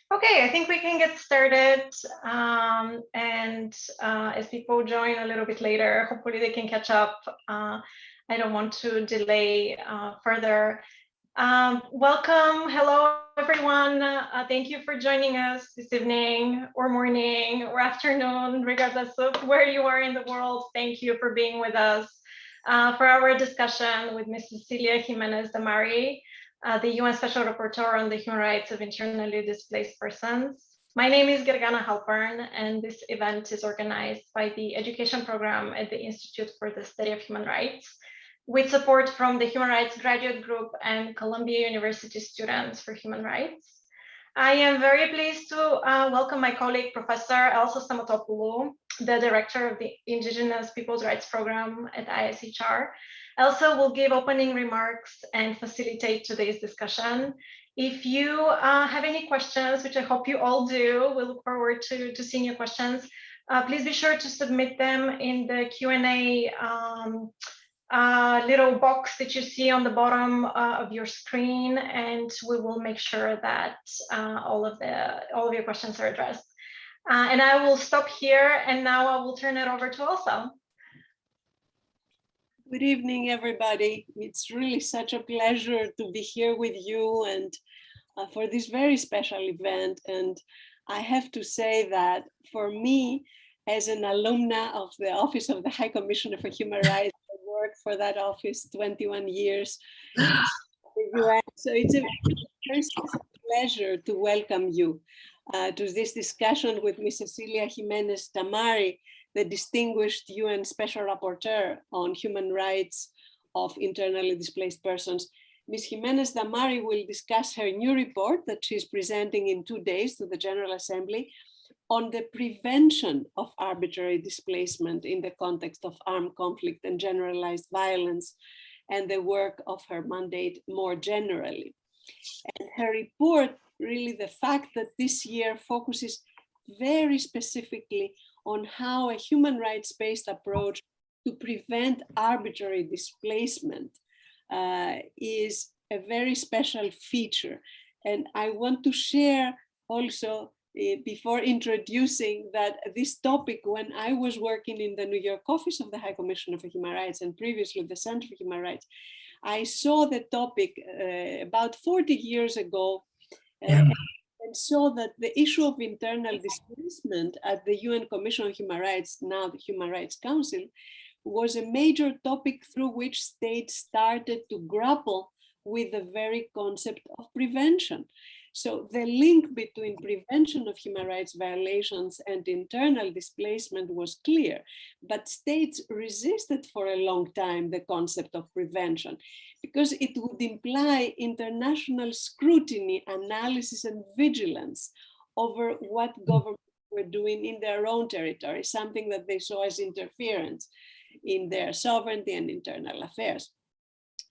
Okay, I think we can get started. As people join a little bit later, hopefully they can catch up. I don't want to delay further. Welcome, hello everyone. Thank you for joining us this evening or morning or afternoon, regardless of where you are in the world. Thank you for being with us for our discussion with Ms. Cecilia Jimenez-Damary, the UN Special Rapporteur on the human rights of internally displaced persons. My name is Gergana Halpern, and this event is organized by the education program at the Institute for the Study of Human Rights, with support from the Human Rights Graduate Group and Columbia University Students for Human Rights. I am very pleased to welcome my colleague, Professor Elsa Samutopoulou, the Director of the Indigenous People's Rights Program at ISHR. Elsa will give opening remarks and facilitate today's discussion. If you have any questions, which I hope you all do, we look forward to seeing your questions. Please be sure to submit them in the Q&A little box that you see on the bottom of your screen, and we will make sure that all of your questions are addressed. And I will stop here, and now I will turn it over to Elsa. Good evening, everybody. It's really such a pleasure to be here with you and for this very special event. And I have to say that for me, as an alumna of the Office of the High Commissioner for Human Rights, I worked for that office 21 years in the UN. So it's a very special pleasure to welcome you to this discussion with Ms. Cecilia Jimenez-Damary, the distinguished UN Special Rapporteur on human rights of internally displaced persons. Ms. Jimenez-Damary will discuss her new report that she's presenting in 2 days to the General Assembly on the prevention of arbitrary displacement in the context of armed conflict and generalized violence, and the work of her mandate more generally. And her report, really the fact that this year focuses very specifically on how a human rights-based approach to prevent arbitrary displacement is a very special feature. And I want to share also, before introducing that this topic, when I was working in the New York office of the High Commissioner for Human Rights and previously the Center for Human Rights, I saw the topic about 40 years ago and saw that the issue of internal displacement at the UN Commission on Human Rights, now the Human Rights Council, was a major topic through which states started to grapple with the very concept of prevention. So the link between prevention of human rights violations and internal displacement was clear, but states resisted for a long time the concept of prevention because it would imply international scrutiny, analysis, and vigilance over what governments were doing in their own territory, something that they saw as interference in their sovereignty and internal affairs,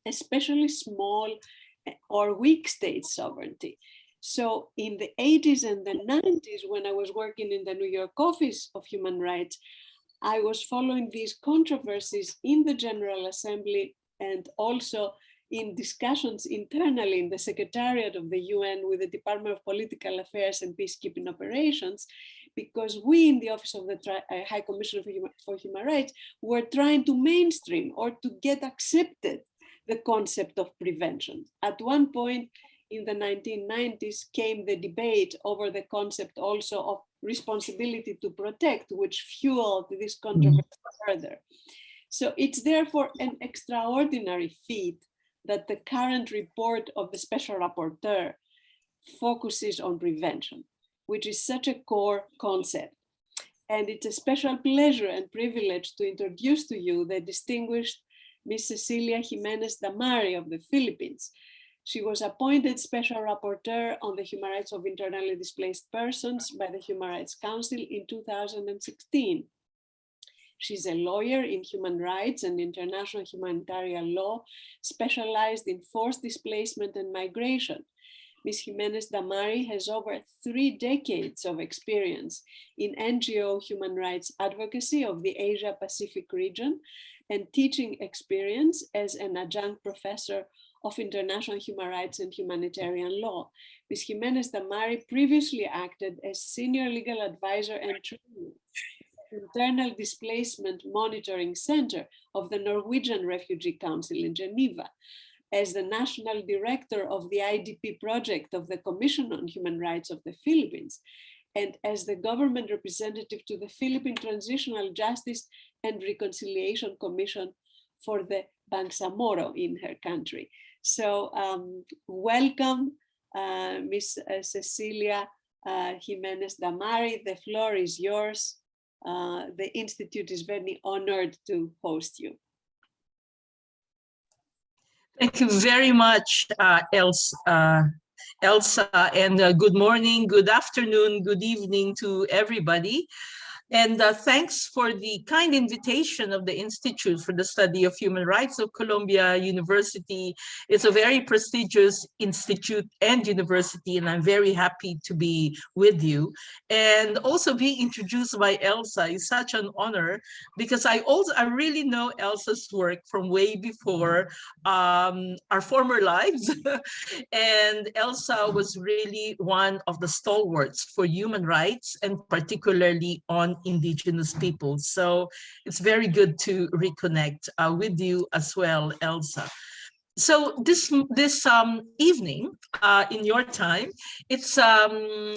especially small or weak state sovereignty. So in the 80s and the 90s, when I was working in the New York Office of Human Rights, I was following these controversies in the General Assembly and also in discussions internally in the Secretariat of the UN with the Department of Political Affairs and Peacekeeping Operations, because we in the Office of the High Commissioner for Human Rights were trying to mainstream or to get accepted the concept of prevention. At one point, in the 1990s came the debate over the concept also of responsibility to protect, which fueled this controversy further. So it's therefore an extraordinary feat that the current report of the Special Rapporteur focuses on prevention, which is such a core concept. And it's a special pleasure and privilege to introduce to you the distinguished Ms. Cecilia Jimenez-Damary of the Philippines. She was appointed Special Rapporteur on the human rights of internally displaced persons by the Human Rights Council in 2016. She's a lawyer in human rights and international humanitarian law, specialized in forced displacement and migration. Ms. Jimenez-Damary has over 3 decades of experience in NGO human rights advocacy of the Asia-Pacific region and teaching experience as an adjunct professor of international human rights and humanitarian law. Ms. Jimenez-Damary previously acted as Senior Legal Advisor and Trainer, Internal Displacement Monitoring Center of the Norwegian Refugee Council in Geneva, as the National Director of the IDP project of the Commission on Human Rights of the Philippines, and as the government representative to the Philippine Transitional Justice and Reconciliation Commission for the Bangsamoro in her country. So welcome, Ms. Cecilia Jimenez-Damary. The floor is yours. The Institute is very honored to host you. Thank you very much, Elsa, and good morning, good afternoon, good evening to everybody. And thanks for the kind invitation of the Institute for the Study of Human Rights of Columbia University. It's a very prestigious institute and university, and I'm very happy to be with you. And also being introduced by Elsa is such an honor, because I really know Elsa's work from way before our former lives. And Elsa was really one of the stalwarts for human rights, and particularly on Indigenous people. So it's very good to reconnect with you as well, Elsa. So this evening, in your time, it's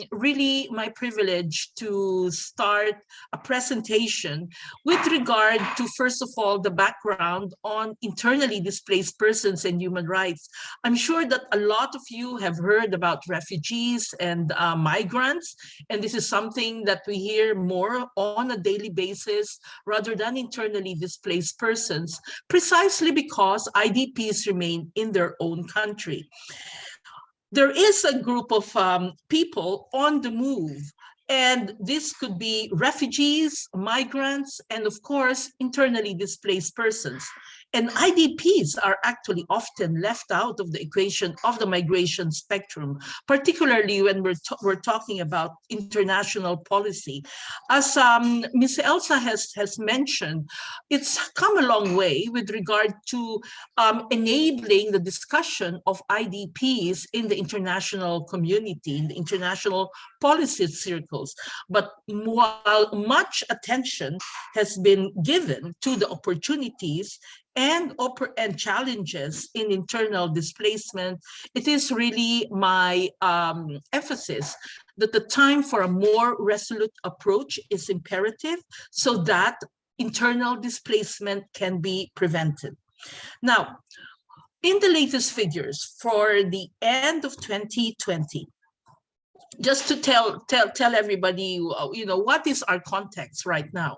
really my privilege to start a presentation with regard to, first of all, the background on internally displaced persons and human rights. I'm sure that a lot of you have heard about refugees and migrants, and this is something that we hear more on a daily basis rather than internally displaced persons, precisely because IDPs remain in their own country. There is a group of people on the move, and this could be refugees, migrants, and of course, internally displaced persons. And IDPs are actually often left out of the equation of the migration spectrum, particularly when we're talking about international policy. As Ms. Elsa has mentioned, it's come a long way with regard to enabling the discussion of IDPs in the international community, in the international policy circles. But while much attention has been given to the opportunities and challenges in internal displacement, it is really my emphasis that the time for a more resolute approach is imperative so that internal displacement can be prevented. Now, in the latest figures for the end of 2020, just to tell everybody, what is our context right now?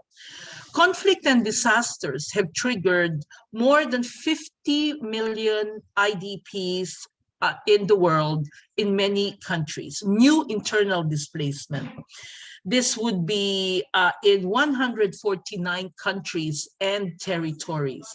Conflict and disasters have triggered more than 50 million IDPs in the world, in many countries, new internal displacement. This would be in 149 countries and territories.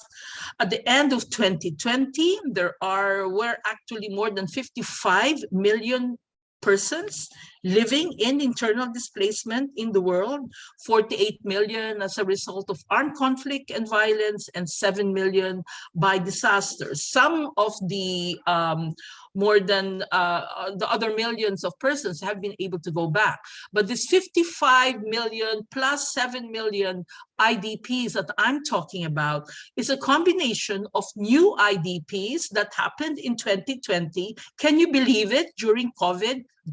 At the end of 2020, there were actually more than 55 million persons living in internal displacement in the world, 48 million as a result of armed conflict and violence, and 7 million by disasters. Some of the more than the other millions of persons have been able to go back. But this 55 million plus 7 million IDPs that I'm talking about is a combination of new IDPs that happened in 2020. Can you believe it?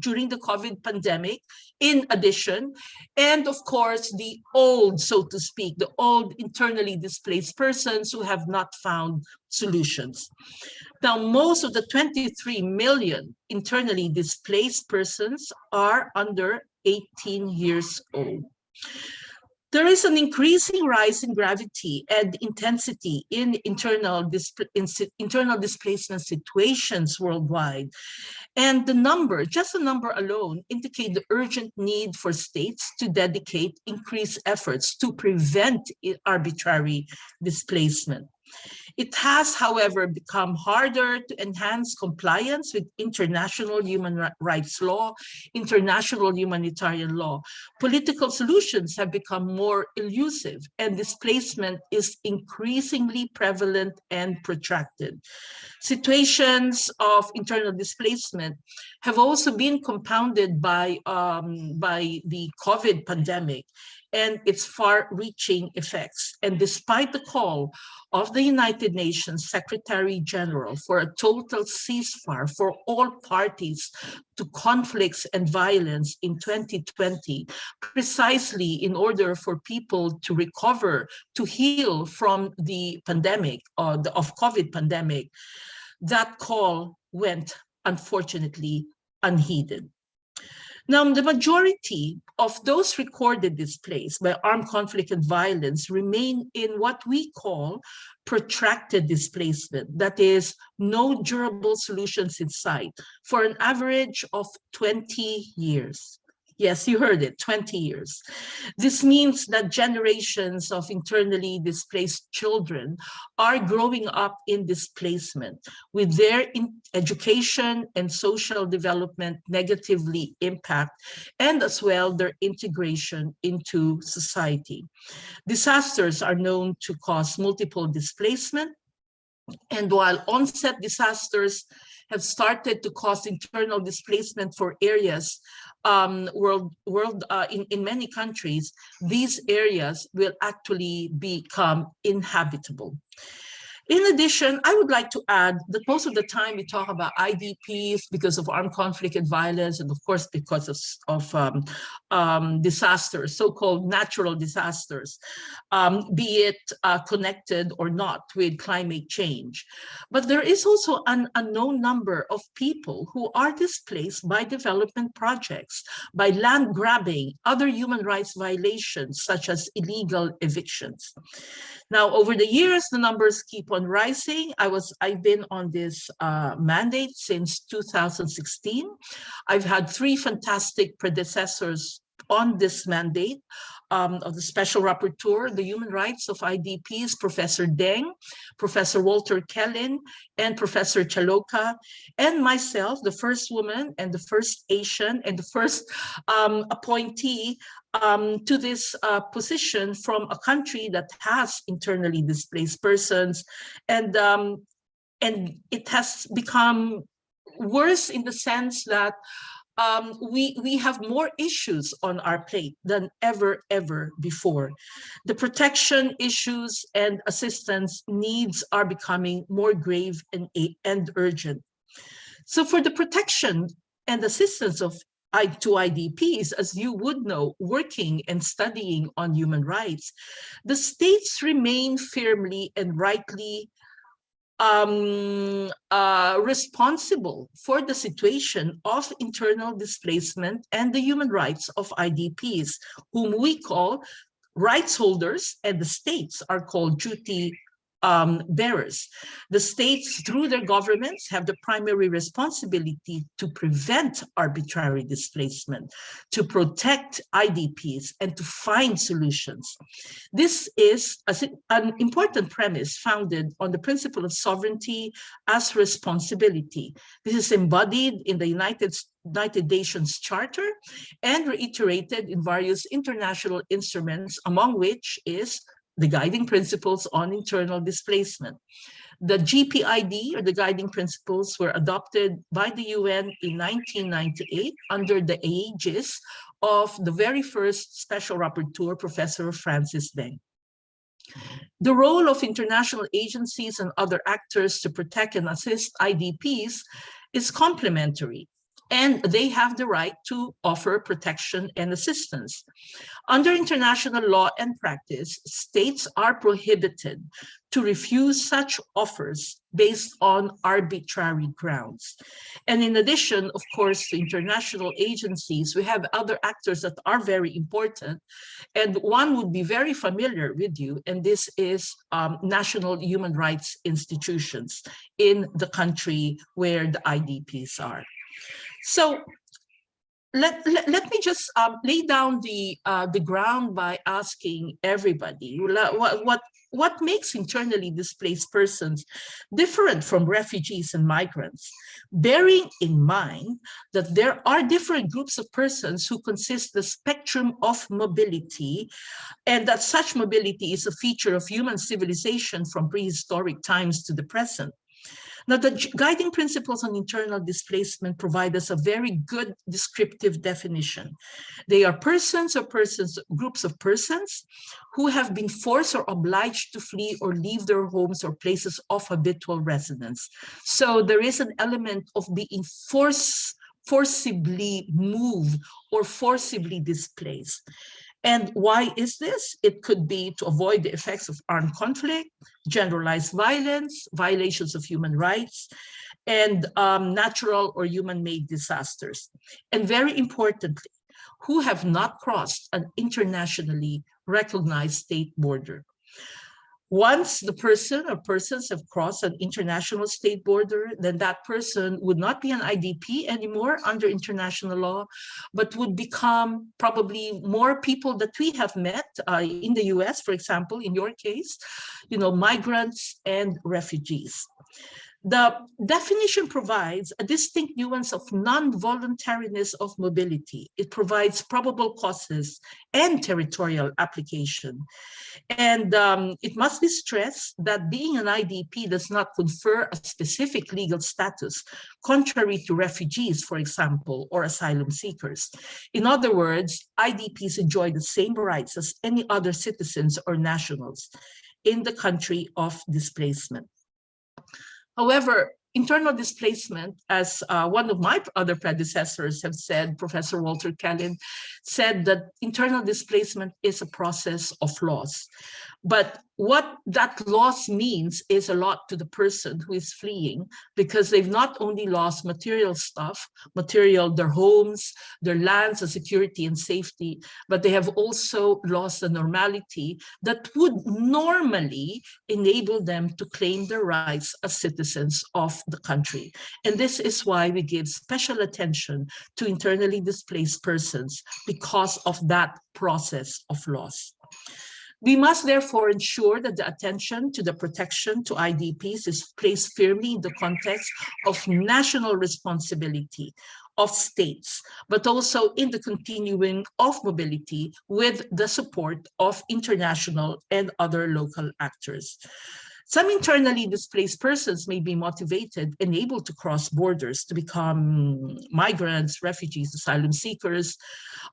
During the COVID pandemic, in addition, and of course, the old, so to speak, the old internally displaced persons who have not found solutions. Now, most of the 23 million internally displaced persons are under 18 years old. There is an increasing rise in gravity and intensity in internal displacement situations worldwide. And the number, just the number alone, indicate the urgent need for states to dedicate increased efforts to prevent arbitrary displacement. It has, however, become harder to enhance compliance with international human rights law, international humanitarian law. Political solutions have become more elusive, and displacement is increasingly prevalent and protracted. Situations of internal displacement have also been compounded by the COVID pandemic and its far-reaching effects. And despite the call of the United Nations Secretary General for a total ceasefire for all parties to conflicts and violence in 2020, precisely in order for people to recover, to heal from the pandemic, of COVID pandemic, that call went, unfortunately, unheeded. Now, the majority of those recorded displaced by armed conflict and violence remain in what we call protracted displacement, that is, no durable solutions in sight, for an average of 20 years. Yes, you heard it, 20 years. This means that generations of internally displaced children are growing up in displacement, with their education and social development negatively impact, and as well their integration into society. Disasters are known to cause multiple displacement, and while onset disasters have started to cause internal displacement for areas in many countries, these areas will actually become inhabitable. In addition, I would like to add that most of the time we talk about IDPs because of armed conflict and violence, and of course because of disasters, so-called natural disasters, be it connected or not with climate change. But there is also an unknown number of people who are displaced by development projects, by land grabbing, other human rights violations such as illegal evictions. Now, over the years, the numbers keep on rising. I've been on this mandate since 2016. I've had 3 fantastic predecessors on this mandate of the Special Rapporteur, the human rights of IDPs, Professor Deng, Professor Walter Kellin, and Professor Chaloka, and myself, the first woman and the first Asian and the first appointee to this position from a country that has internally displaced persons. And it has become worse in the sense that we have more issues on our plate than ever before. The protection issues and assistance needs are becoming more grave and urgent. So for the protection and assistance to IDPs, as you would know, working and studying on human rights, the states remain firmly and rightly responsible for the situation of internal displacement and the human rights of IDPs, whom we call rights holders, and the states are called duty bearers. The states, through their governments, have the primary responsibility to prevent arbitrary displacement, to protect IDPs, and to find solutions. This is an important premise founded on the principle of sovereignty as responsibility. This is embodied in the United Nations Charter and reiterated in various international instruments, among which is the guiding principles on internal displacement. The GPID, or the guiding principles, were adopted by the UN in 1998 under the aegis of the very first Special Rapporteur, Professor Francis Deng. The role of international agencies and other actors to protect and assist IDPs is complementary, and they have the right to offer protection and assistance. Under international law and practice, states are prohibited to refuse such offers based on arbitrary grounds. And in addition, of course, to international agencies, we have other actors that are very important, and one would be very familiar with you, and this is national human rights institutions in the country where the IDPs are. So let me just lay down the ground by asking everybody what makes internally displaced persons different from refugees and migrants, bearing in mind that there are different groups of persons who consist the spectrum of mobility, and that such mobility is a feature of human civilization from prehistoric times to the present. Now, the guiding principles on internal displacement provide us a very good descriptive definition. They are persons or groups of persons who have been forced or obliged to flee or leave their homes or places of habitual residence. So there is an element of being forcibly moved or forcibly displaced. And why is this? It could be to avoid the effects of armed conflict, generalized violence, violations of human rights, and natural or human-made disasters. And very importantly, who have not crossed an internationally recognized state border. Once the person or persons have crossed an international state border, then that person would not be an IDP anymore under international law, but would become probably more people that we have met in the US, for example, in your case, migrants and refugees. The definition provides a distinct nuance of non-voluntariness of mobility. It provides probable causes and territorial application. And it must be stressed that being an IDP does not confer a specific legal status, contrary to refugees, for example, or asylum seekers. In other words, IDPs enjoy the same rights as any other citizens or nationals in the country of displacement. However, internal displacement, as one of my other predecessors have said, Professor Walter Kellin, said that internal displacement is a process of loss. But what that loss means is a lot to the person who is fleeing, because they've not only lost material stuff, their homes, their lands, the security and safety, but they have also lost the normality that would normally enable them to claim their rights as citizens of the country. And this is why we give special attention to internally displaced persons, because of that process of loss. We must therefore ensure that the attention to the protection to IDPs is placed firmly in the context of national responsibility of states, but also in the continuing of mobility with the support of international and other local actors. Some internally displaced persons may be motivated and able to cross borders to become migrants, refugees, asylum seekers.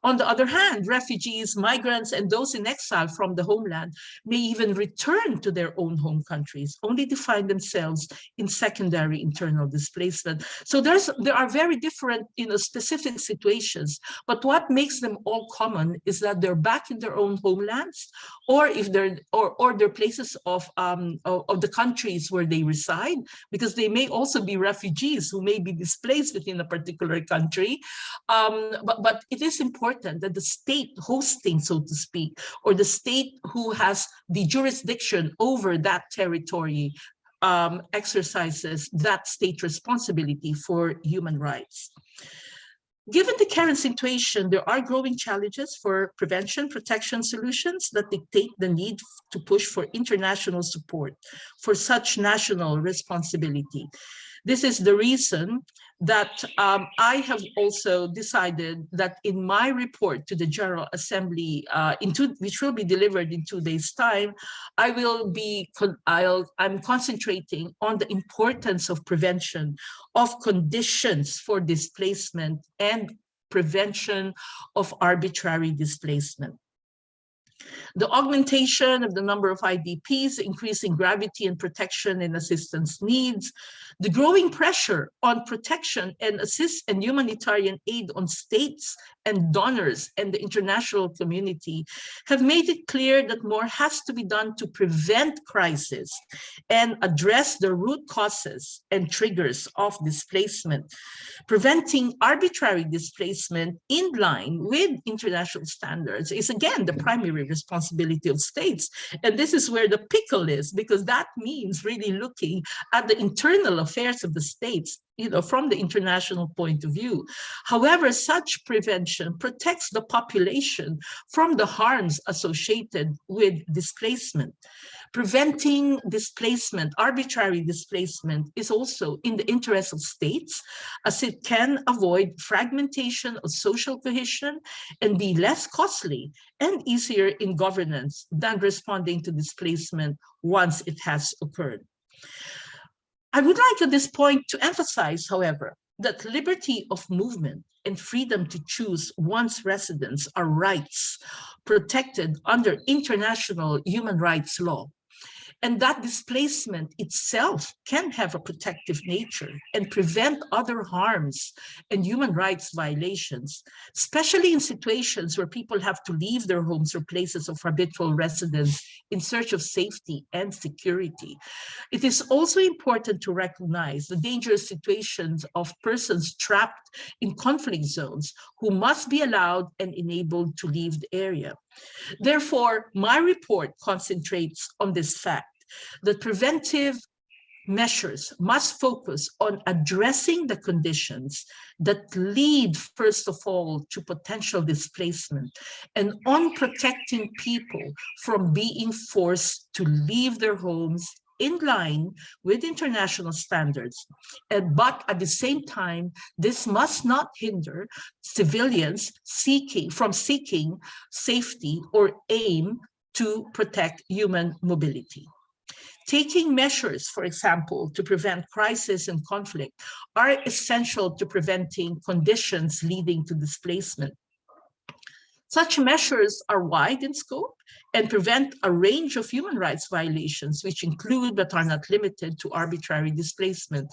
On the other hand, refugees, migrants, and those in exile from the homeland may even return to their own home countries, only to find themselves in secondary internal displacement. So there are very different, specific situations, but what makes them all common is that they're back in their own homelands, or if they're or their places of the countries where they reside, because they may also be refugees who may be displaced within a particular country. But it is important that the state hosting, so to speak, or the state who has the jurisdiction over that territory exercises that state responsibility for human rights. Given the current situation, there are growing challenges for prevention, protection solutions that dictate the need to push for international support for such national responsibility. This is the reason that I have also decided that in my report to the General Assembly, which will be delivered in 2 days' time, I'm concentrating on the importance of prevention of conditions for displacement and prevention of arbitrary displacement. The augmentation of the number of IDPs, increasing gravity and protection and assistance needs, the growing pressure on protection and assist and humanitarian aid on states and donors and the international community have made it clear that more has to be done to prevent crisis and address the root causes and triggers of displacement, preventing arbitrary displacement in line with international standards is again the primary responsibility of states. And this is where the pickle is, because that means really looking at the internal affairs affairs of the states, from the international point of view. However, such prevention protects the population from the harms associated with displacement. Preventing displacement, arbitrary displacement, is also in the interest of states, as it can avoid fragmentation of social cohesion and be less costly and easier in governance than responding to displacement once it has occurred. I would like at this point to emphasize, however, that liberty of movement and freedom to choose one's residence are rights protected under international human rights law, and that displacement itself can have a protective nature and prevent other harms and human rights violations, especially in situations where people have to leave their homes or places of habitual residence in search of safety and security. It is also important to recognize the dangerous situations of persons trapped in conflict zones who must be allowed and enabled to leave the area. Therefore, my report concentrates on this fact, that preventive measures must focus on addressing the conditions that lead, first of all, to potential displacement, and on protecting people from being forced to leave their homes in line with international standards. But at the same time, this must not hinder civilians from seeking safety or aim to protect human mobility. Taking measures, for example, to prevent crisis and conflict are essential to preventing conditions leading to displacement. Such measures are wide in scope and prevent a range of human rights violations, which include but are not limited to arbitrary displacement.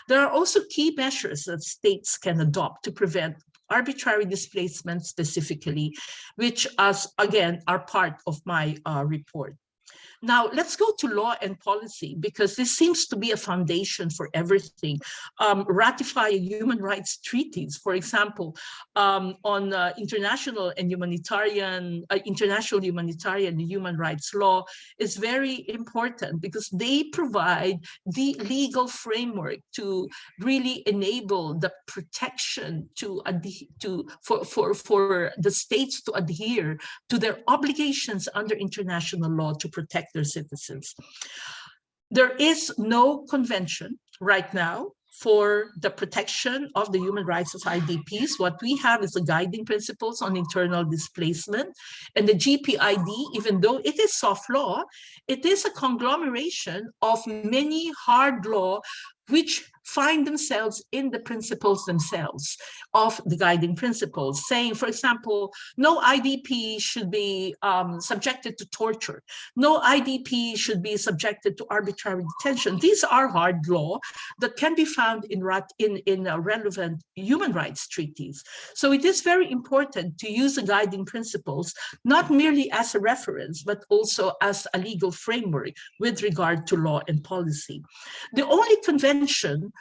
There are also key measures that states can adopt to prevent arbitrary displacement specifically, which, again, are part of my report. Now, let's go to law and policy, because this seems to be a foundation for everything. Ratifying human rights treaties, for example, on international humanitarian human rights law is very important, because they provide the legal framework to really enable the protection for the states to adhere to their obligations under international law to protect their citizens. There is no convention right now for the protection of the human rights of IDPs. What we have is the guiding principles on internal displacement, and the GPID, even though it is soft law, it is a conglomeration of many hard law which find themselves in the principles themselves of the guiding principles, saying, for example, no IDP should be subjected to torture. No IDP should be subjected to arbitrary detention. These are hard law that can be found in relevant human rights treaties. So it is very important to use the guiding principles, not merely as a reference, but also as a legal framework with regard to law and policy. The only convention,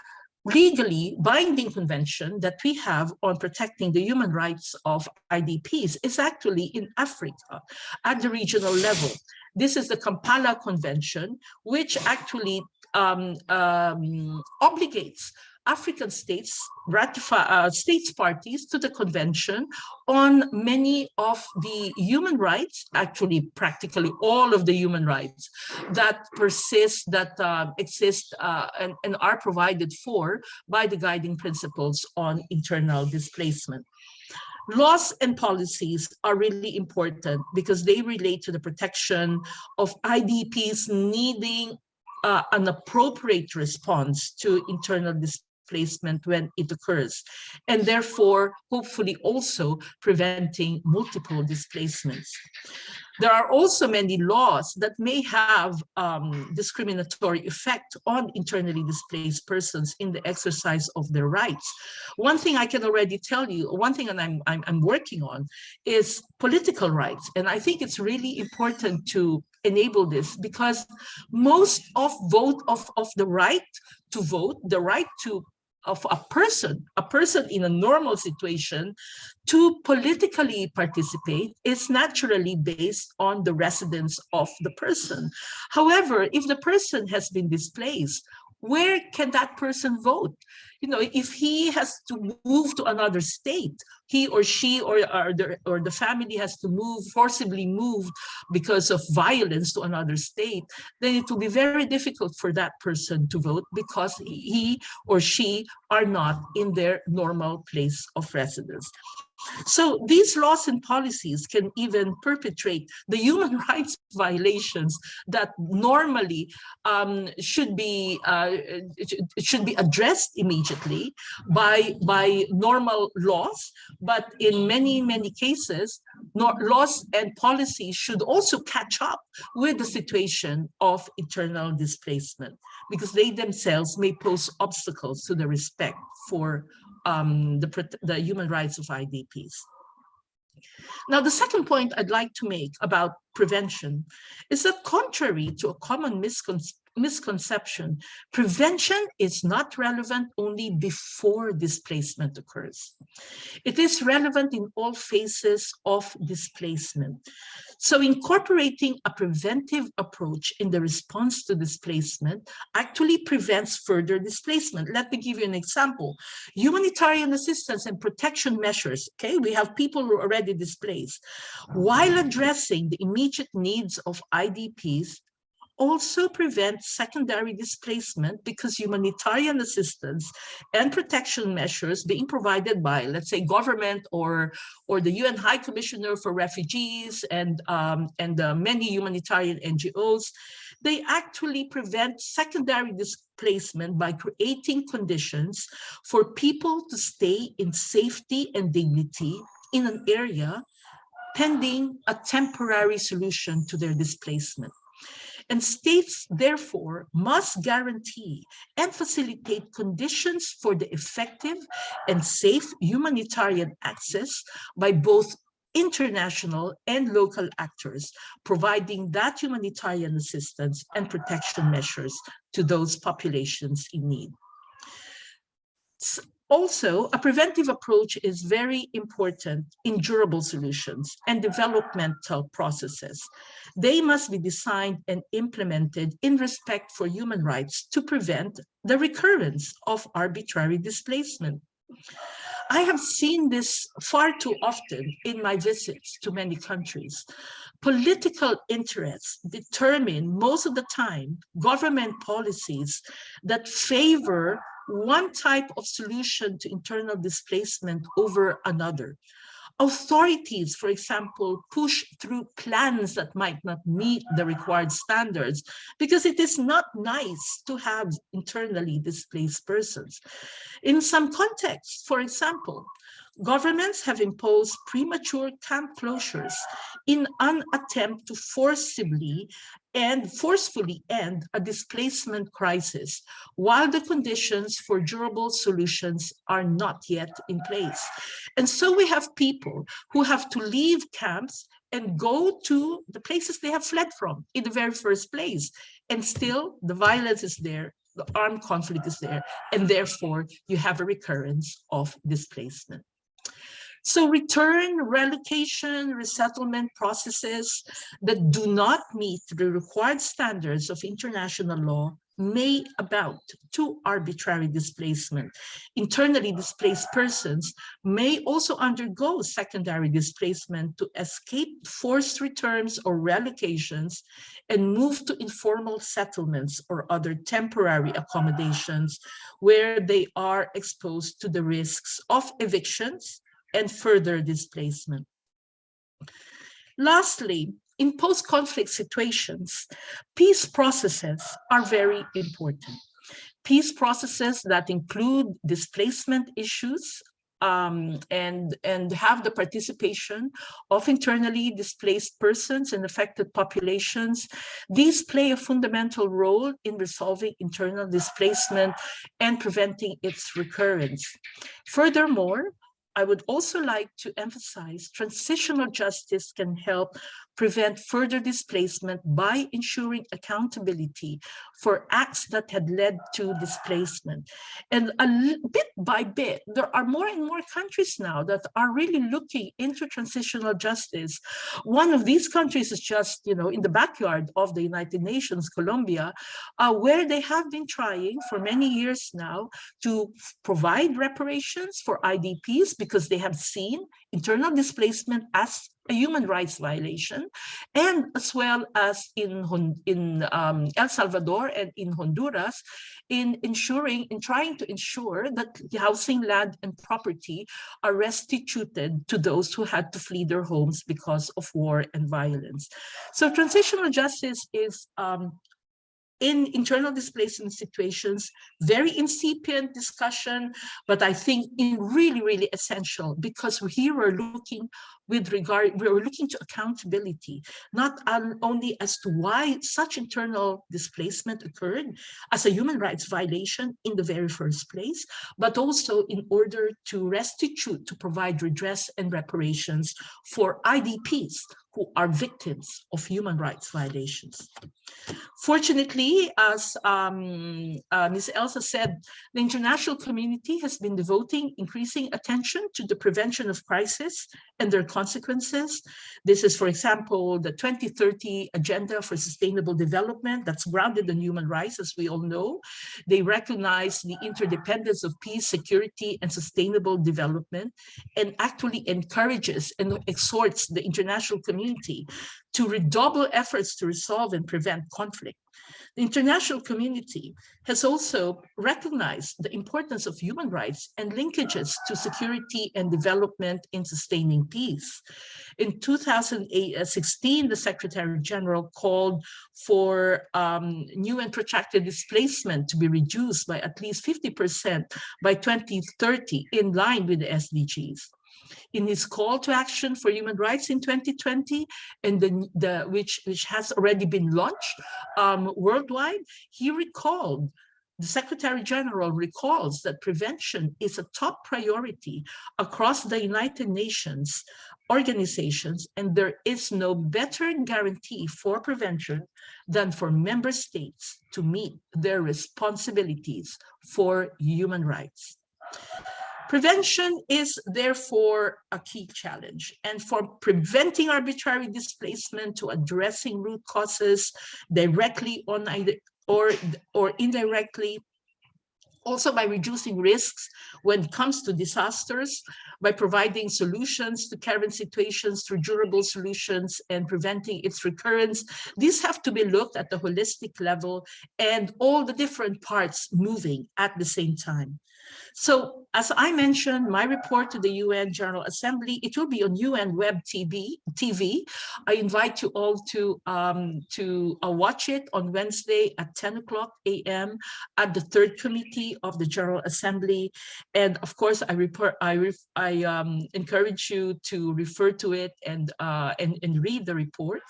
legally binding convention, that we have on protecting the human rights of IDPs is actually in Africa at the regional level. This is the Kampala Convention, which actually obligates African states, states parties to the convention on many of the human rights, actually practically all of the human rights that persist, that exist and are provided for by the guiding principles on internal displacement. Laws and policies are really important because they relate to the protection of IDPs needing an appropriate response to internal displacement when it occurs, and therefore hopefully also preventing multiple displacements. There are also many laws that may have discriminatory effect on internally displaced persons in the exercise of their rights. One thing I can already tell you, one thing that I'm working on is political rights. And I think it's really important to enable this, because most of the right to vote, the right of a person in a normal situation to politically participate is naturally based on the residence of the person. However, if the person has been displaced where can that person vote? You know, if he has to move to another state, he or she or the family has to forcibly move because of violence to another state, then it will be very difficult for that person to vote because he or she are not in their normal place of residence. So these laws and policies can even perpetrate the human rights violations that normally should be addressed immediately by normal laws. But in many cases, laws and policies should also catch up with the situation of internal displacement, because they themselves may pose obstacles to the respect for the human rights of IDPs. Now, the second point I'd like to make about prevention is that, contrary to a common misconception, prevention is not relevant only before displacement occurs. It is relevant in all phases of displacement. So incorporating a preventive approach in the response to displacement actually prevents further displacement. Let me give you an example. Humanitarian assistance and protection measures, okay? We have people who are already displaced. While addressing the immediate needs of IDPs, also prevent secondary displacement, because humanitarian assistance and protection measures being provided by, let's say, government or the UN High Commissioner for Refugees and many humanitarian NGOs, they actually prevent secondary displacement by creating conditions for people to stay in safety and dignity in an area pending a temporary solution to their displacement. And states, therefore, must guarantee and facilitate conditions for the effective and safe humanitarian access by both international and local actors, providing that humanitarian assistance and protection measures to those populations in need. Also, a preventive approach is very important in durable solutions and developmental processes. They must be designed and implemented in respect for human rights to prevent the recurrence of arbitrary displacement. I have seen this far too often in my visits to many countries. Political interests determine most of the time government policies that favor one type of solution to internal displacement over another. Authorities, for example, push through plans that might not meet the required standards because it is not nice to have internally displaced persons. In some contexts, for example, governments have imposed premature camp closures in an attempt to forcefully end a displacement crisis, while the conditions for durable solutions are not yet in place. And so we have people who have to leave camps and go to the places they have fled from in the very first place. And still the violence is there, the armed conflict is there, and therefore you have a recurrence of displacement. So return, relocation, resettlement processes that do not meet the required standards of international law may amount to arbitrary displacement. Internally displaced persons may also undergo secondary displacement to escape forced returns or relocations and move to informal settlements or other temporary accommodations where they are exposed to the risks of evictions and further displacement. Lastly, in post-conflict situations, peace processes are very important. Peace processes that include displacement issues and have the participation of internally displaced persons and affected populations. These play a fundamental role in resolving internal displacement and preventing its recurrence. Furthermore, I would also like to emphasize transitional justice can help prevent further displacement by ensuring accountability for acts that had led to displacement. And bit by bit, there are more and more countries now that are really looking into transitional justice. One of these countries is just, in the backyard of the United Nations, Colombia, where they have been trying for many years now to provide reparations for IDPs because they have seen internal displacement as a human rights violation, and as well as in El Salvador and in Honduras, in trying to ensure that the housing, land, and property are restituted to those who had to flee their homes because of war and violence. So transitional justice is in internal displacement situations, very incipient discussion, but I think really, really essential, because here we're looking to accountability, not only as to why such internal displacement occurred as a human rights violation in the very first place, but also in order to restitute, to provide redress and reparations for IDPs who are victims of human rights violations. Fortunately, as Ms. Elsa said, the international community has been devoting increasing attention to the prevention of crisis and their consequences. This is, for example, the 2030 Agenda for Sustainable Development that's grounded in human rights, as we all know. They recognize the interdependence of peace, security, and sustainable development, and actually encourages and exhorts the international community to redouble efforts to resolve and prevent conflict. The international community has also recognized the importance of human rights and linkages to security and development in sustaining peace. In 2016, the Secretary General called for new and protracted displacement to be reduced by at least 50% by 2030, in line with the SDGs. In his call to action for human rights in 2020, and which has already been launched worldwide, the Secretary General recalls that prevention is a top priority across the United Nations organizations, and there is no better guarantee for prevention than for member states to meet their responsibilities for human rights. Prevention is therefore a key challenge, and for preventing arbitrary displacement to addressing root causes directly or indirectly, also by reducing risks when it comes to disasters, by providing solutions to current situations through durable solutions and preventing its recurrence. These have to be looked at the holistic level and all the different parts moving at the same time. So, as I mentioned, my report to the UN General Assembly, it will be on UN Web TV. I invite you all to watch it on Wednesday at 10:00 a.m. at the third committee of the General Assembly. And of course, I encourage you to refer to it and read the report.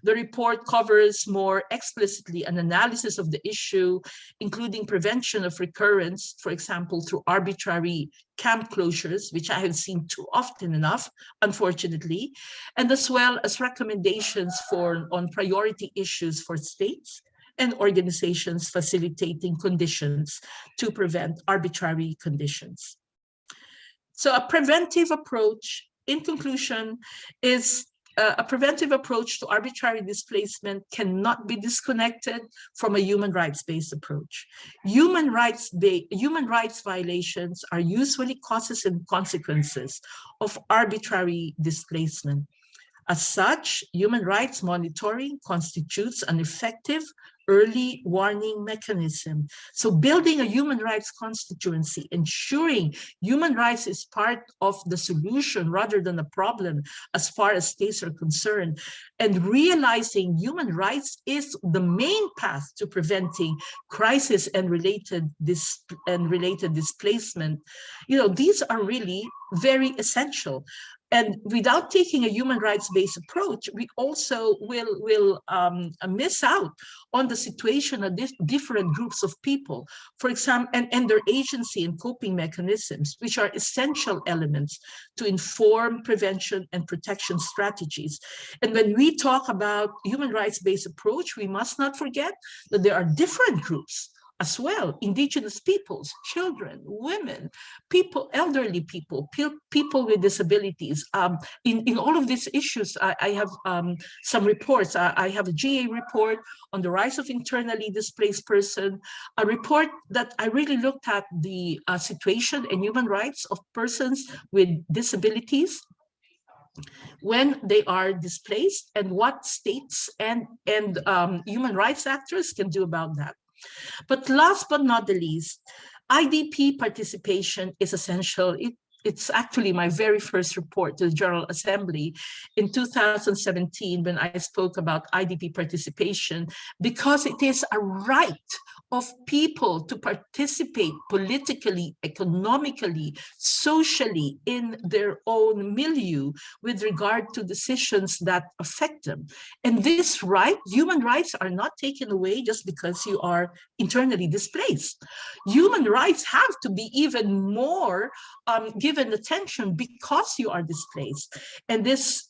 The report covers more explicitly an analysis of the issue, including prevention of recurrence, for example, through arbitrary camp closures, which I have seen too often enough, unfortunately, and as well as recommendations on priority issues for states and organizations facilitating conditions to prevent arbitrary conditions. So a preventive approach, in conclusion, is a preventive approach to arbitrary displacement cannot be disconnected from a human rights-based approach. Human rights violations are usually causes and consequences of arbitrary displacement. As such, human rights monitoring constitutes an effective early warning mechanism. So building a human rights constituency, ensuring human rights is part of the solution rather than a problem as far as states are concerned, and realizing human rights is the main path to preventing crisis and related displacement. These are really very essential. And without taking a human rights-based approach, we also will miss out on the situation of different groups of people, for example, and their agency and coping mechanisms, which are essential elements to inform prevention and protection strategies. And when we talk about human rights-based approach, we must not forget that there are different groups as well: indigenous peoples, children, women, people, elderly people, people with disabilities. In all of these issues, I have some reports. I have a GA report on the rise of internally displaced person, a report that I really looked at the situation and human rights of persons with disabilities when they are displaced, and what states and human rights actors can do about that. But last but not the least, IDP participation is essential. It's actually my very first report to the General Assembly in 2017 when I spoke about IDP participation, because it is a right of people to participate politically, economically, socially in their own milieu with regard to decisions that affect them. And this right, human rights, are not taken away just because you are internally displaced. Human rights have to be even more given attention because you are displaced. And this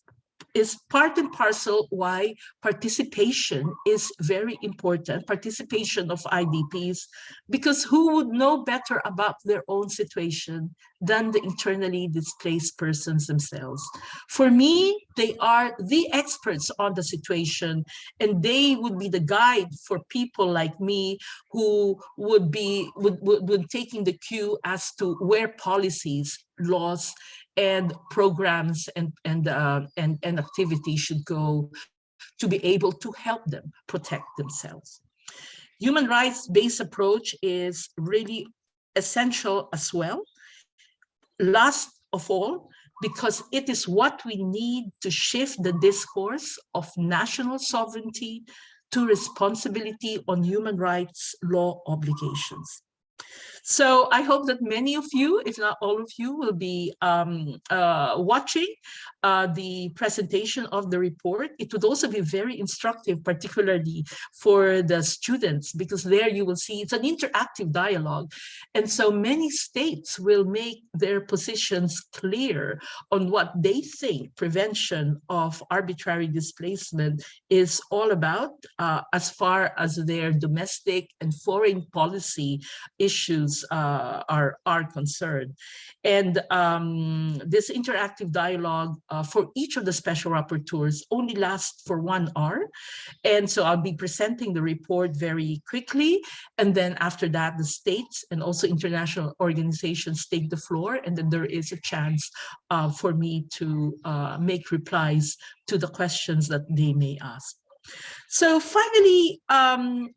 is part and parcel why participation is very important, participation of IDPs, because who would know better about their own situation than the internally displaced persons themselves? For me, they are the experts on the situation, and they would be the guide for people like me who would be taking the cue as to where policies, laws, and programs and activities should go to be able to help them protect themselves. Human rights-based approach is really essential as well. Last of all, because it is what we need to shift the discourse of national sovereignty to responsibility on human rights law obligations. So I hope that many of you, if not all of you, will be watching the presentation of the report. It would also be very instructive, particularly for the students, because there you will see it's an interactive dialogue. And so many states will make their positions clear on what they think prevention of arbitrary displacement is all about, as far as their domestic and foreign policy issues are concerned. And this interactive dialogue for each of the special rapporteurs only lasts for 1 hour. And so I'll be presenting the report very quickly. And then after that, the states and also international organizations take the floor. And then there is a chance for me to make replies to the questions that they may ask. So finally,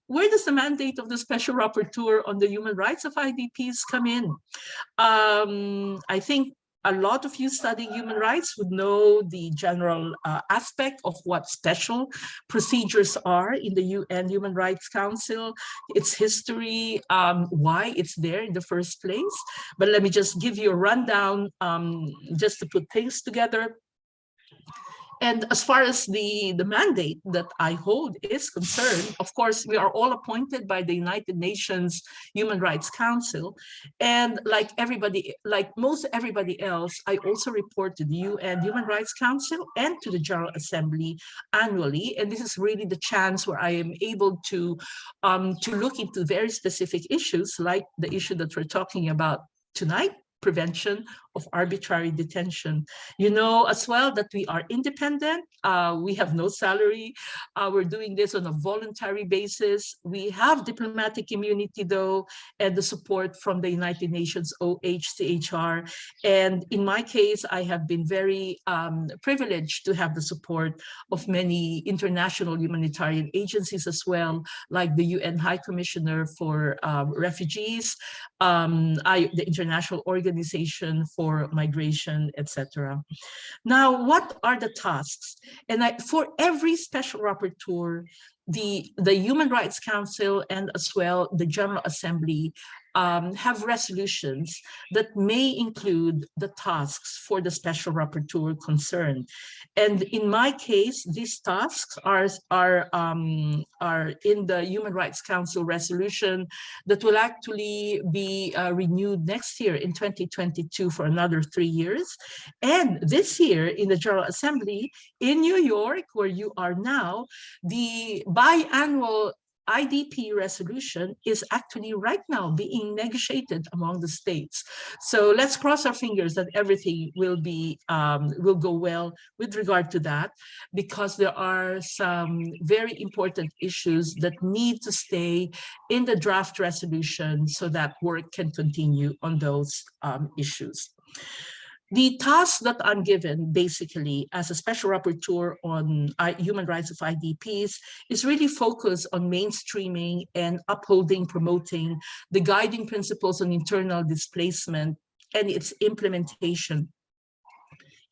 where does the mandate of the Special Rapporteur on the human rights of IDPs come in? I think a lot of you studying human rights would know the general aspect of what special procedures are in the UN Human Rights Council, its history, why it's there in the first place. But let me just give you a rundown just to put things together. And as far as the mandate that I hold is concerned, of course, we are all appointed by the United Nations Human Rights Council. And like most everybody else, I also report to the UN Human Rights Council and to the General Assembly annually. And this is really the chance where I am able to look into very specific issues, like the issue that we're talking about tonight, prevention of arbitrary detention. You know as well that we are independent. We have no salary. We're doing this on a voluntary basis. We have diplomatic immunity though, and the support from the United Nations OHCHR. And in my case, I have been very privileged to have the support of many international humanitarian agencies as well, like the UN High Commissioner for Refugees, the International Organization for Migration, etc. Now, what are the tasks? And for every special rapporteur, the Human Rights Council and as well the General Assembly have resolutions that may include the tasks for the Special Rapporteur concerned. And in my case, these tasks are in the Human Rights Council resolution that will actually be renewed next year in 2022 for another 3 years. And this year in the General Assembly in New York, where you are now, the biannual IDP resolution is actually right now being negotiated among the states. So let's cross our fingers that everything will go well with regard to that, because there are some very important issues that need to stay in the draft resolution so that work can continue on those issues. The task that I'm given, basically, as a special rapporteur on human rights of IDPs is really focused on mainstreaming and upholding, promoting the guiding principles on internal displacement and its implementation.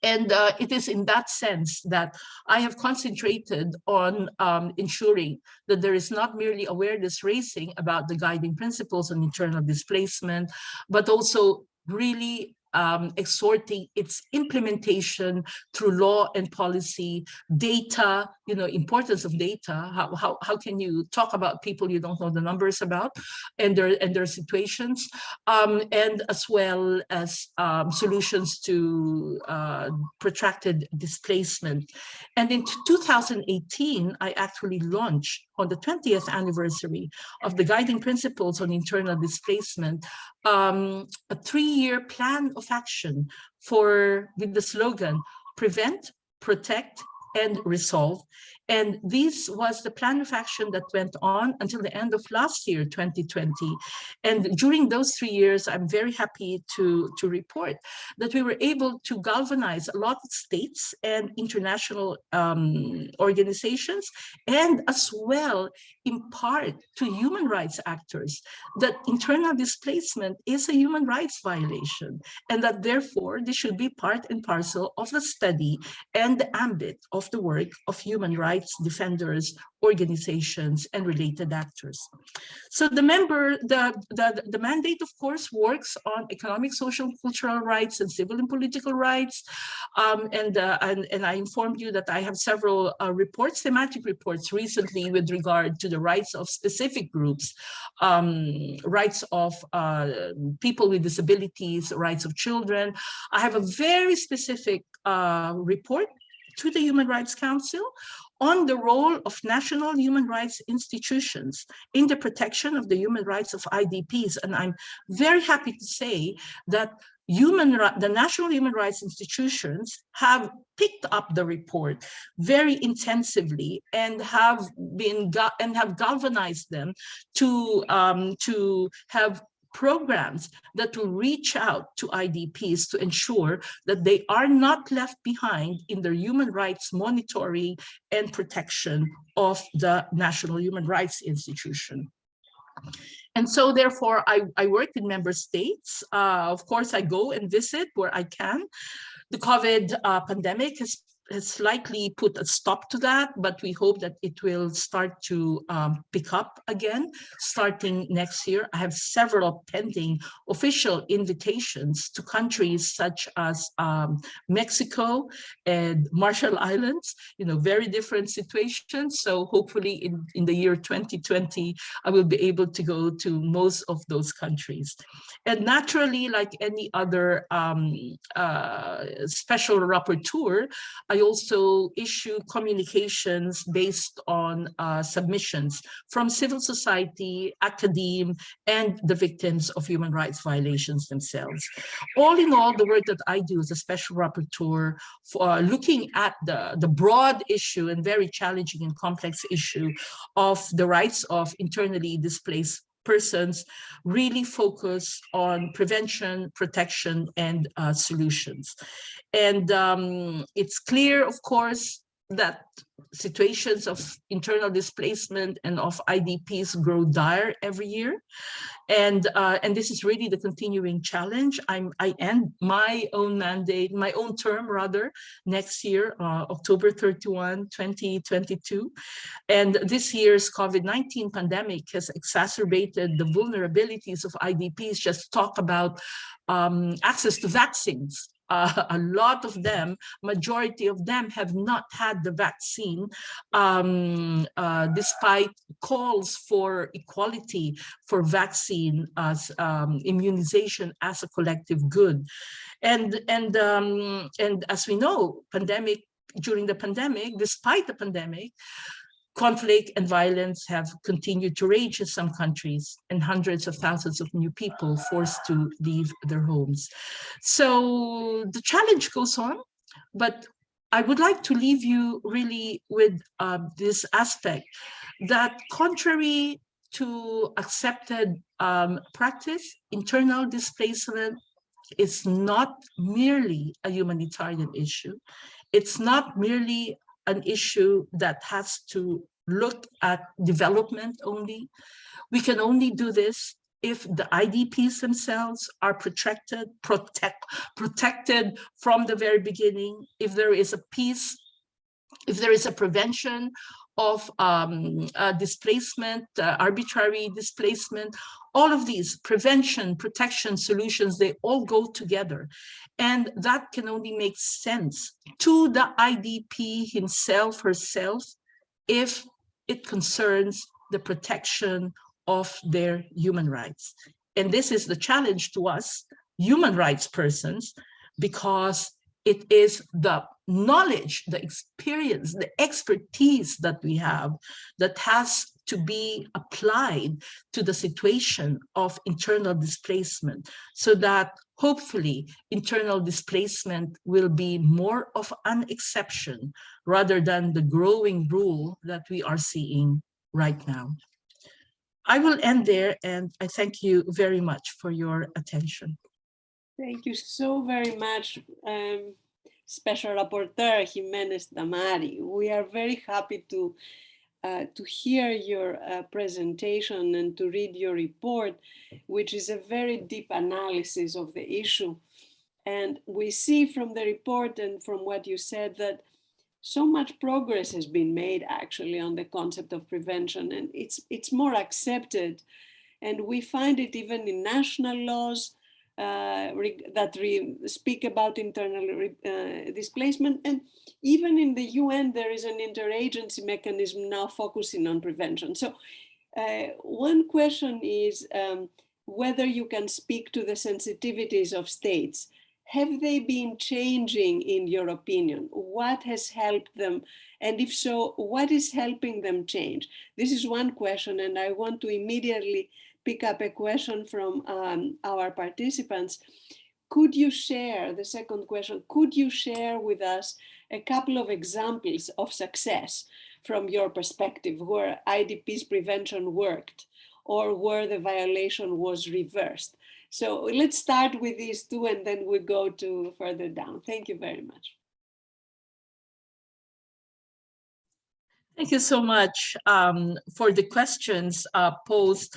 And it is in that sense that I have concentrated on ensuring that there is not merely awareness raising about the guiding principles on internal displacement, but also really exhorting its implementation through law and policy, data, importance of data. How can you talk about people you don't know the numbers about and their situations, and as well as solutions to protracted displacement. And in 2018, I actually launched, on the 20th anniversary of the Guiding Principles on Internal Displacement, a 3-year plan of action with the slogan, Prevent, Protect, and Resolve. And this was the plan of action that went on until the end of last year, 2020. And during those 3 years, I'm very happy to report that we were able to galvanize a lot of states and international organizations, and as well impart to human rights actors that internal displacement is a human rights violation, and that therefore this should be part and parcel of the study and the ambit of the work of human rights defenders, organizations, and related actors. So the mandate, of course, works on economic, social, cultural rights, and civil and political rights. And I informed you that I have several reports, thematic reports recently with regard to the rights of specific groups, rights of people with disabilities, rights of children. I have a very specific report to the Human Rights Council on the role of national human rights institutions in the protection of the human rights of IDPs. And I'm very happy to say that the national human rights institutions have picked up the report very intensively and have galvanized them to have programs that will reach out to IDPs to ensure that they are not left behind in their human rights monitoring and protection of the National Human Rights Institution. And so therefore, I work with member states. Of course, I go and visit where I can. The COVID pandemic has slightly put a stop to that, but we hope that it will start to pick up again starting next year. I have several pending official invitations to countries such as Mexico and Marshall Islands, very different situations. So hopefully in the year 2020, I will be able to go to most of those countries. And naturally, like any other special rapporteur, I also issue communications based on submissions from civil society, academia, and the victims of human rights violations themselves. All in all, the work that I do as a special rapporteur for looking at the broad issue and very challenging and complex issue of the rights of internally displaced persons really focus on prevention, protection, and solutions. And it's clear, of course, that situations of internal displacement and of IDPs grow dire every year. And this is really the continuing challenge. I end my own mandate, my own term rather, next year, October 31, 2022. And this year's COVID-19 pandemic has exacerbated the vulnerabilities of IDPs. Just talk about access to vaccines. A lot of them, majority of them have not had the vaccine, despite calls for equality, for vaccine as immunization as a collective good. And as we know, during the pandemic, despite the pandemic, conflict and violence have continued to rage in some countries, and hundreds of thousands of new people forced to leave their homes. So the challenge goes on, but I would like to leave you really with this aspect that, contrary to accepted practice, internal displacement is not merely a humanitarian issue. It's not merely an issue that has to look at development only. We can only do this if the IDPs themselves are protected from the very beginning, if there is a peace, if there is a prevention of displacement, arbitrary displacement. All of these prevention, protection solutions, they all go together. And that can only make sense to the IDP himself, herself, if it concerns the protection of their human rights. And this is the challenge to us, human rights persons, because it is the knowledge, the experience, the expertise that we have that has to be applied to the situation of internal displacement, so that hopefully internal displacement will be more of an exception rather than the growing rule that we are seeing right now. I will end there, and I thank you very much for your attention. Thank you so very much, Special Rapporteur Jimenez-Damary. We are very happy to hear your presentation and to read your report, which is a very deep analysis of the issue. And we see from the report and from what you said that so much progress has been made actually on the concept of prevention, and it's more accepted. And we find it even in national laws that speak about internal displacement. And even in the UN, there is an interagency mechanism now focusing on prevention. So one question is whether you can speak to the sensitivities of states. Have they been changing in your opinion? What has helped them? And if so, what is helping them change? This is one question, and I want to immediately pick up a question from our participants. Could you share, the second question, could you share with us a couple of examples of success from your perspective where IDPs prevention worked or where the violation was reversed? So let's start with these two and then we go to further down. Thank you very much. Thank you so much for the questions posed.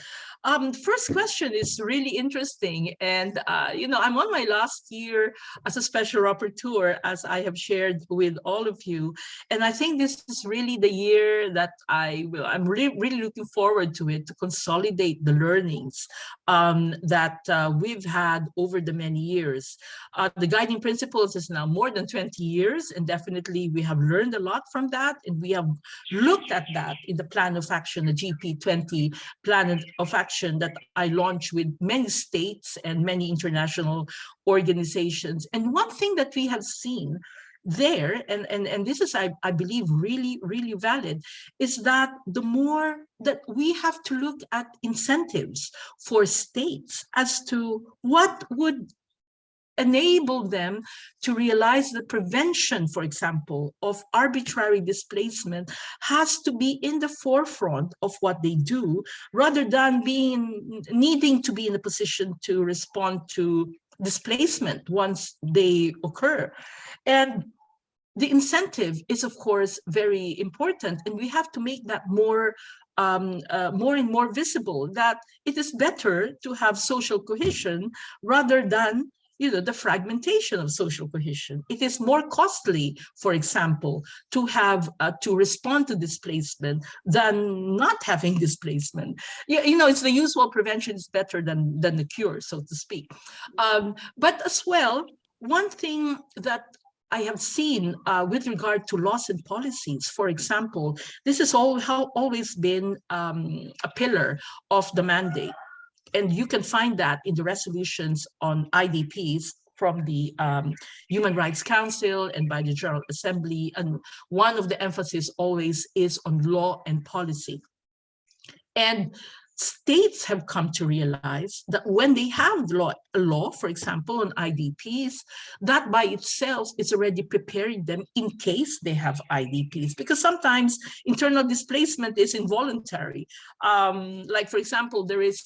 First question is really interesting. And, you know, I'm on my last year as a special rapporteur, as I have shared with all of you. And I think this is really the year that I'm really looking forward to it, to consolidate the learnings that we've had over the many years. The guiding principles is now more than 20 years, and definitely we have learned a lot from that. And we have looked at that in the plan of action, the GP20 plan of action that I launched with many states and many international organizations. And one thing that we have seen there, and this is, I believe, really, really valid, is that the more that we have to look at incentives for states as to what would enable them to realize the prevention, for example, of arbitrary displacement has to be in the forefront of what they do, rather than needing to be in a position to respond to displacement once they occur. And the incentive is, of course, very important, and we have to make that more and more visible, that it is better to have social cohesion rather than the fragmentation of social cohesion. It is more costly, for example, to have to respond to displacement than not having displacement. It's the usual prevention is better than the cure, so to speak. But as well, one thing that I have seen with regard to laws and policies, for example, this has always been a pillar of the mandate. And you can find that in the resolutions on IDPs from the Human Rights Council and by the General Assembly. And one of the emphasis always is on law and policy. And states have come to realize that when they have a law, for example, on IDPs, that by itself is already preparing them in case they have IDPs, because sometimes internal displacement is involuntary. Like, for example, there is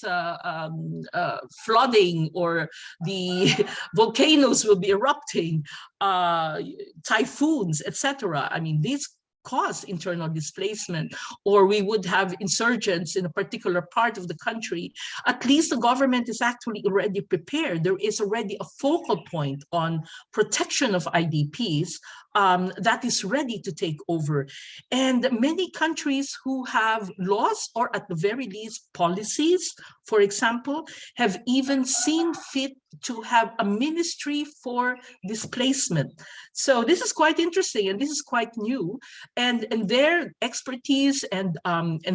flooding, or the volcanoes will be erupting, typhoons, etc. I mean, these cause internal displacement, or we would have insurgents in a particular part of the country. At least the government is actually already prepared. There is already a focal point on protection of IDPs that is ready to take over. And many countries who have laws, or at the very least policies, for example, have even seen fit to have a ministry for displacement. So this is quite interesting, and this is quite new. And their expertise and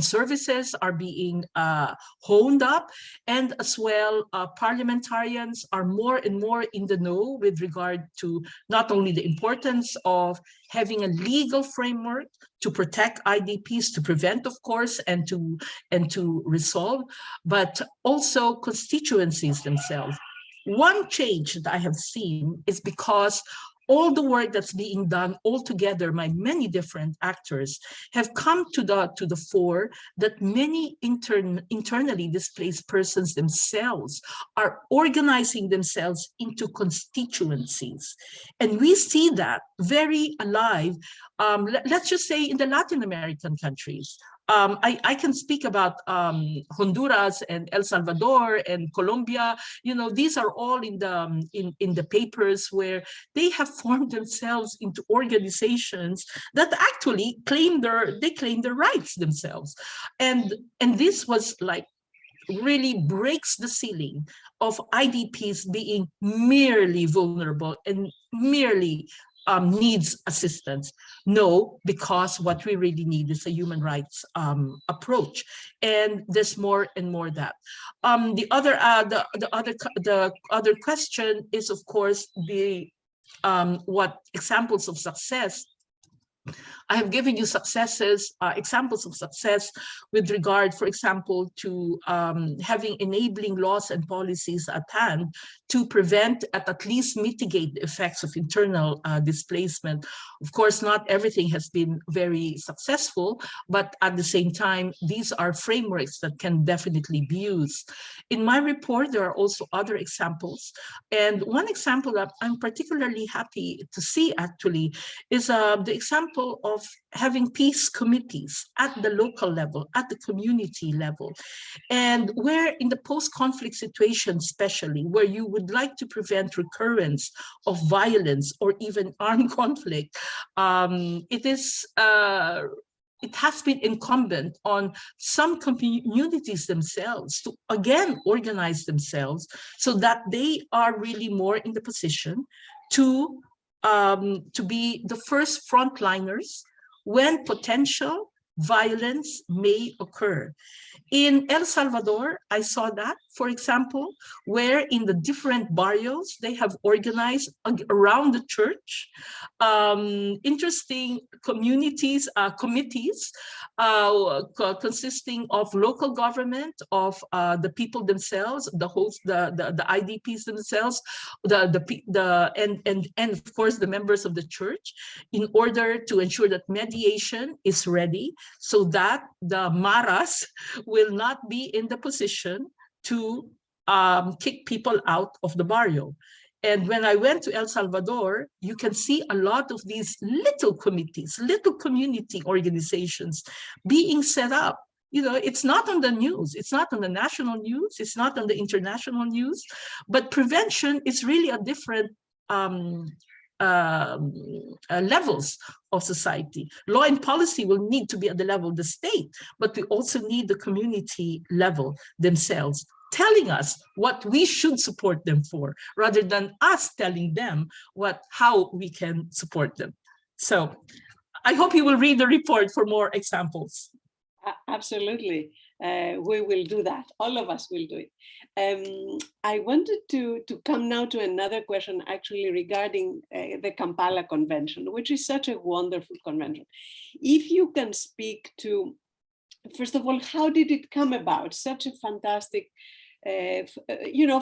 services are being honed up, and as well, parliamentarians are more and more in the know with regard to not only the importance of having a legal framework to protect IDPs, to prevent, of course, and to resolve, but also constituencies themselves. One change that I have seen is because all the work that's being done all together by many different actors have come to the fore, that many internally displaced persons themselves are organizing themselves into constituencies. And we see that very alive, let's just say in the Latin American countries. I can speak about Honduras and El Salvador and Colombia. These are all in the papers, where they have formed themselves into organizations that actually claim their rights themselves. And this was like really breaks the ceiling of IDPs being merely vulnerable and merely needs assistance. No, because what we really need is a human rights approach, and there's more and more that. The other question is, of course, the what examples of success. I have given you examples of success with regard, for example, to having enabling laws and policies at hand to prevent, at least mitigate the effects of internal displacement. Of course, not everything has been very successful, but at the same time, these are frameworks that can definitely be used. In my report, there are also other examples. And one example that I'm particularly happy to see, actually, is the example of having peace committees at the local level, at the community level, and where in the post-conflict situation, especially where you would like to prevent recurrence of violence or even armed conflict, it has been incumbent on some communities themselves to again organize themselves so that they are really more in the position to be the first frontliners when potential violence may occur. In El Salvador, I saw that, for example, where in the different barrios, they have organized around the church, interesting communities, committees consisting of local government, of the people themselves, the hosts, the IDPs themselves, and of course the members of the church, in order to ensure that mediation is ready, so that the maras will not be in the position to kick people out of the barrio. And when I went to El Salvador, you can see a lot of these little committees, little community organizations being set up. You know, it's not on the news, it's not on the national news, it's not on the international news, but prevention is really a different levels of society. Law and policy will need to be at the level of the state, but we also need the community level themselves telling us what we should support them for, rather than us telling them how we can support them. So I hope you will read the report for more examples. Absolutely. We will do that. All of us will do it. I wanted to come now to another question actually regarding the Kampala Convention, which is such a wonderful convention. If you can speak to, first of all, how did it come about? Such a fantastic,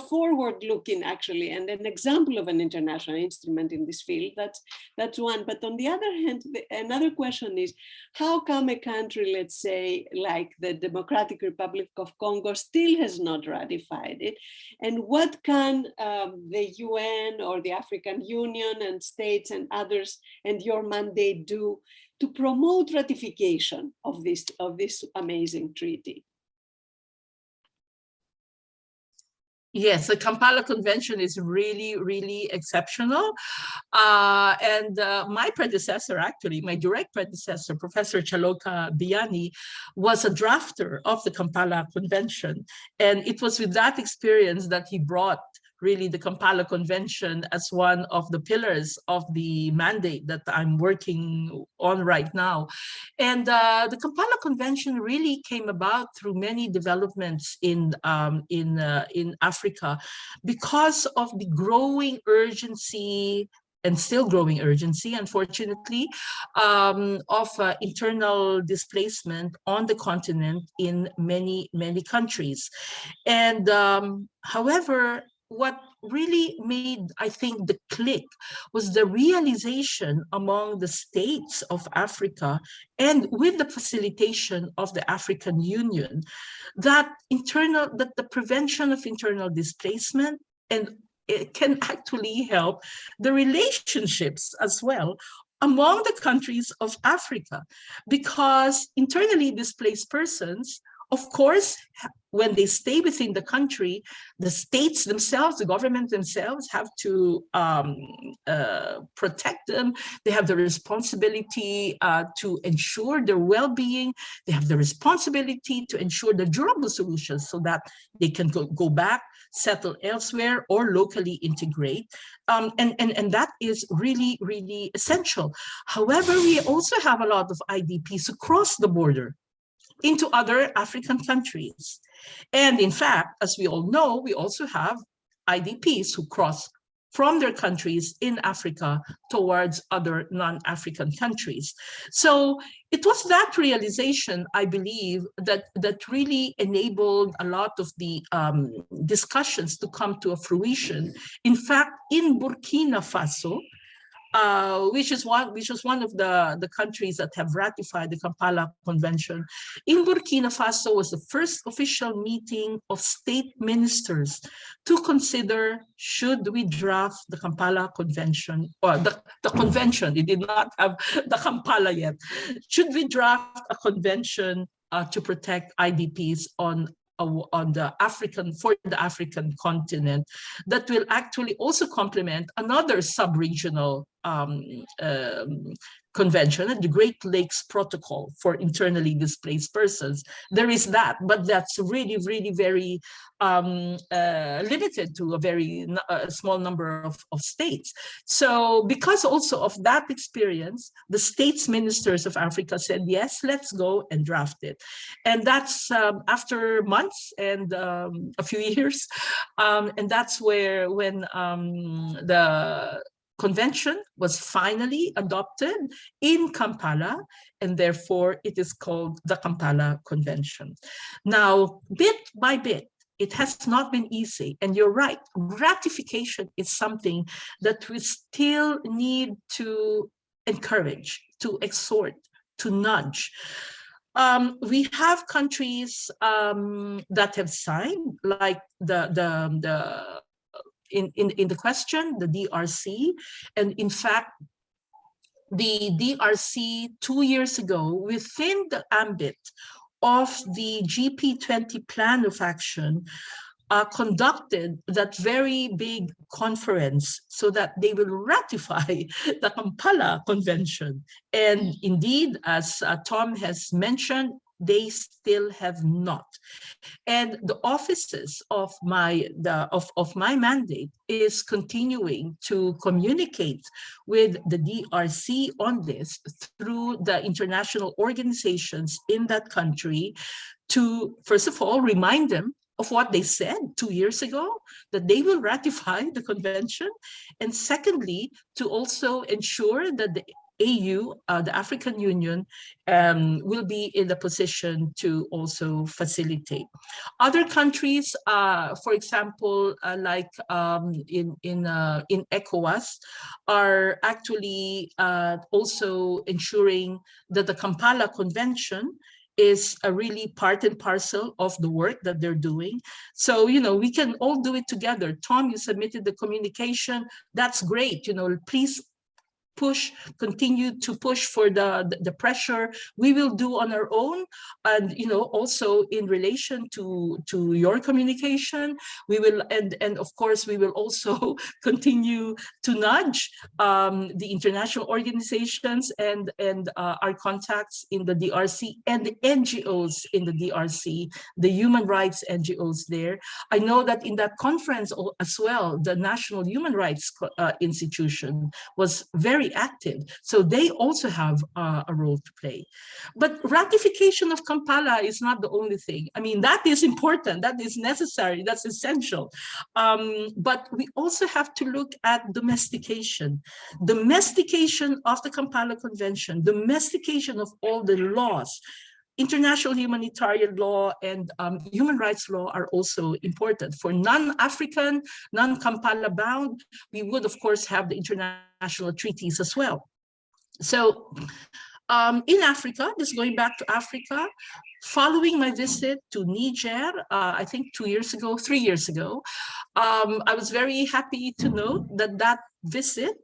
forward-looking actually, and an example of an international instrument in this field. That's one. But on the other hand, another question is, how come a country, let's say, like the Democratic Republic of Congo, still has not ratified it? And what can the UN or the African Union and states and others and your mandate do to promote ratification of this amazing treaty? Yes, the Kampala Convention is really, really exceptional. And my predecessor, actually, my direct predecessor, Professor Chaloka Biani, was a drafter of the Kampala Convention. And it was with that experience that he brought really the Kampala Convention as one of the pillars of the mandate that I'm working on right now. And the Kampala Convention really came about through many developments in Africa because of the growing urgency and still growing urgency, unfortunately, of internal displacement on the continent in many, many countries. And however, what really made, I think, the click was the realization among the states of Africa, and with the facilitation of the African Union, that the prevention of internal displacement, and it can actually help the relationships as well among the countries of Africa, because internally displaced persons, of course, when they stay within the country, the states themselves, the government themselves have to protect them. They have the responsibility to ensure their well-being. They have the responsibility to ensure the durable solutions so that they can go back, settle elsewhere, or locally integrate. And that is really, really essential. However, we also have a lot of IDPs who cross the border into other African countries. And in fact, as we all know, we also have IDPs who cross from their countries in Africa towards other non-African countries. So it was that realization, I believe, that really enabled a lot of the discussions to come to a fruition. In fact, in Burkina Faso, which was one of the countries that have ratified the Kampala Convention. In Burkina Faso was the first official meeting of state ministers to consider, should we draft the Kampala Convention, or the convention, it did not have the Kampala yet. Should we draft a convention to protect IDPs on the African continent that will actually also complement another sub-regional convention, the Great Lakes Protocol for internally displaced persons. There is that, but that's really, really very limited to a very small number of states. So because also of that experience, the states ministers of Africa said, yes, let's go and draft it. And that's after months and a few years. And that's when the convention was finally adopted in Kampala, and therefore it is called the Kampala Convention. Now, bit by bit, it has not been easy, and you're right, ratification is something that we still need to encourage, to exhort, to nudge. We have countries that have signed, like the in the question, the DRC. And in fact, the DRC 2 years ago, within the ambit of the GP20 plan of action, conducted that very big conference so that they will ratify the Kampala Convention. And indeed, as Tom has mentioned, they still have not. And the offices of my mandate is continuing to communicate with the DRC on this through the international organizations in that country to, first of all, remind them of what they said 2 years ago, that they will ratify the convention. And secondly, to also ensure that the AU, the African Union, will be in the position to also facilitate. Other countries, for example, like in ECOWAS, are actually also ensuring that the Kampala Convention is a really part and parcel of the work that they're doing. So, we can all do it together. Tom, you submitted the communication. That's great. Please continue to push for the pressure we will do on our own. And, also in relation to your communication, we will, and of course, we will also continue to nudge the international organizations and our contacts in the DRC and the NGOs in the DRC, the human rights NGOs there. I know that in that conference as well, the National Human Rights Institution was very active. So they also have a role to play. But ratification of Kampala is not the only thing. I mean, that is important, that is necessary, that's essential. But we also have to look at domestication. Domestication of the Kampala Convention, domestication of all the laws. International humanitarian law and human rights law are also important. For non-African, non-Kampala bound, we would of course have the international treaties as well. So in Africa, just going back to Africa, following my visit to Niger, I think 3 years ago, I was very happy to note that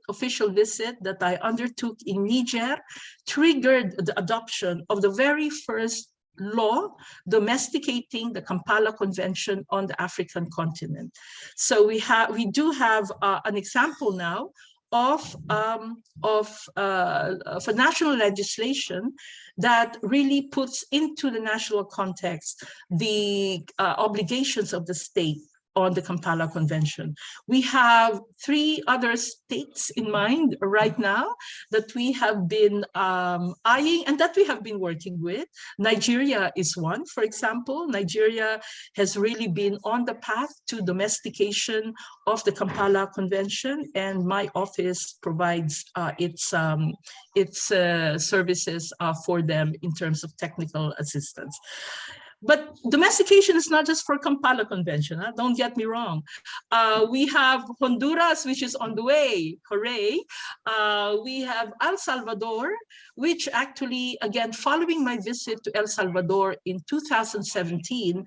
official visit that I undertook in Niger triggered the adoption of the very first law domesticating the Kampala Convention on the African continent. So we do have an example now of national legislation that really puts into the national context the obligations of the state on the Kampala Convention. We have 3 other states in mind right now that we have been eyeing and that we have been working with. Nigeria is one, for example. Nigeria has really been on the path to domestication of the Kampala Convention, and my office provides its services for them in terms of technical assistance. But domestication is not just for Kampala Convention, don't get me wrong. We have Honduras, which is on the way, hooray. We have El Salvador, which actually, again, following my visit to El Salvador in 2017,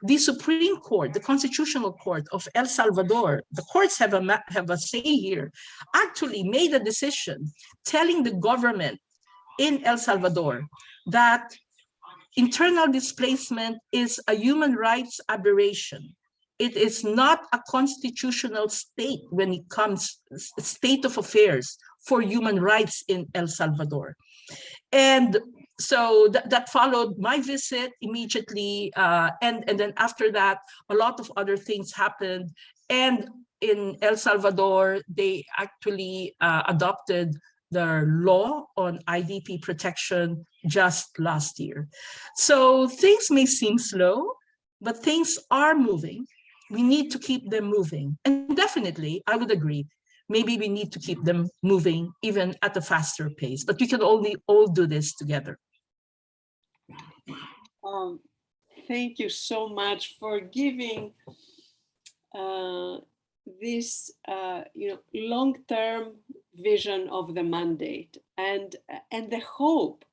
the Supreme Court, the Constitutional Court of El Salvador, the courts have a say here, actually made a decision telling the government in El Salvador that internal displacement is a human rights aberration. It is not a constitutional state when it comes state of affairs for human rights in El Salvador. And so that followed my visit immediately. And then after that, a lot of other things happened. And in El Salvador, they actually adopted the law on IDP protection just last year. So things may seem slow, but things are moving. We need to keep them moving. And definitely, I would agree, maybe we need to keep them moving even at a faster pace, but we can only all do this together. Thank you so much for giving this long-term vision of the mandate and the hope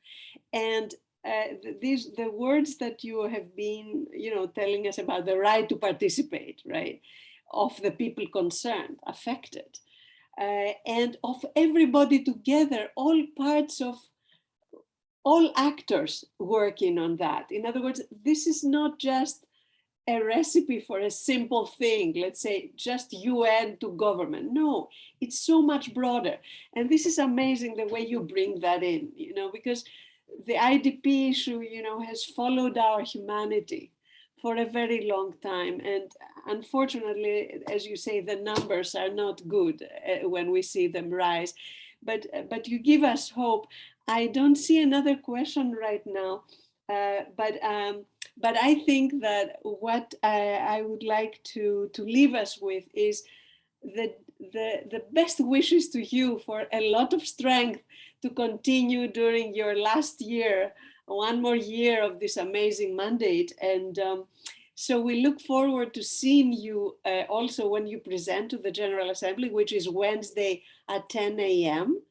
and the words that you have been telling us about the right to participate, right? of the people concerned, affected, and of everybody together, all parts of, all actors working on that. In other words, this is not just a recipe for a simple thing, let's say just UN to government. No, it's so much broader. And this is amazing the way you bring that in, you know, because the IDP issue, you know, has followed our humanity for a very long time. And unfortunately, as you say, the numbers are not good when we see them rise. But you give us hope. I don't see another question right now, but I think that what I would like to leave us with is the best wishes to you for a lot of strength to continue during your last year, one more year of this amazing mandate. And so we look forward to seeing you also when you present to the General Assembly, which is Wednesday at 10 a.m.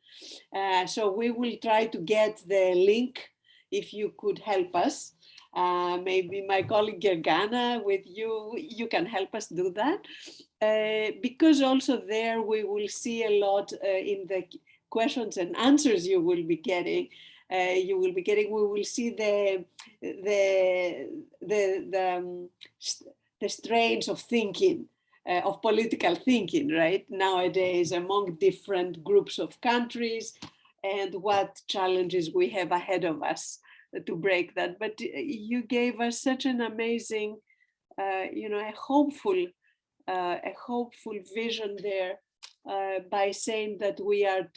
So we will try to get the link if you could help us. Maybe my colleague Gergana with you, you can help us do that. Because also there we will see a lot in the questions and answers you will be getting. We will see the strains of thinking, of political thinking, right, nowadays among different groups of countries, and what challenges we have ahead of us to break that. But you gave us such an amazing, you know, a hopeful vision there by saying that we are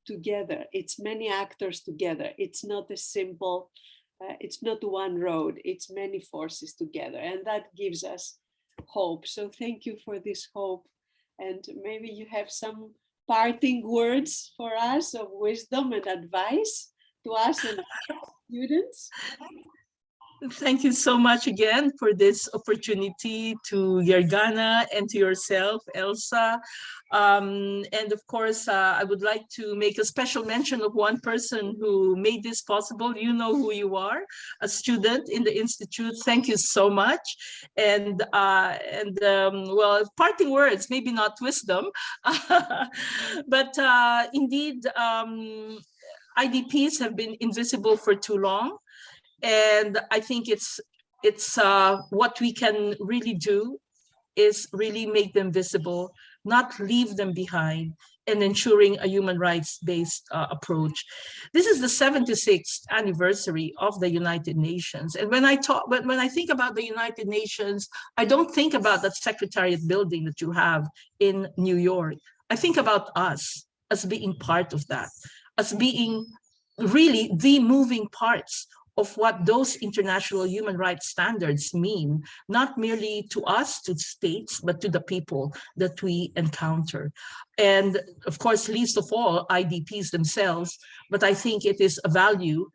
together. It's many actors together. It's not a simple, it's not one road, it's many forces together. And that gives us hope. So thank you for this hope. And maybe you have some parting words for us of wisdom and advice to us and students. Thank you so much again for this opportunity, to Gergana and to yourself, Elsa. And of course, I would like to make a special mention of one person who made this possible. You know who you are, a student in the Institute. Thank you so much. And well, parting words, maybe not wisdom, but indeed, IDPs have been invisible for too long. And I think it's what we can really do is really make them visible, not leave them behind, and ensuring a human rights-based approach. This is the 76th anniversary of the United Nations. And when I think about the United Nations, I don't think about that Secretariat building that you have in New York. I think about us as being part of that, as being really the moving parts of what those international human rights standards mean, not merely to us, to states, but to the people that we encounter. And of course, least of all, IDPs themselves, but I think it is a value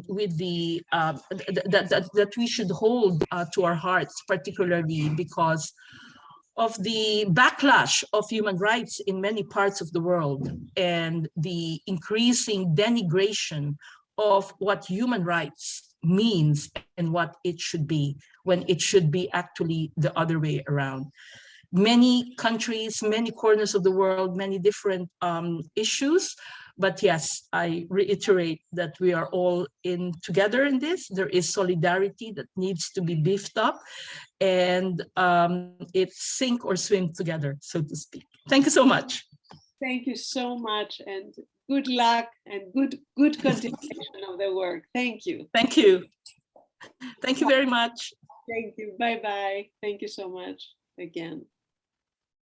with the that we should hold to our hearts, particularly because of the backlash of human rights in many parts of the world and the increasing denigration of what human rights means and what it should be, when it should be actually the other way around. Many countries, many corners of the world, many different issues. But yes, I reiterate that we are all in together in this. There is solidarity that needs to be beefed up, and it's sink or swim together, so to speak. Thank you so much. Thank you so much, and good luck and good continuation of the work. Thank you. Thank you. Thank you very much. Thank you. Bye-bye. Thank you so much again.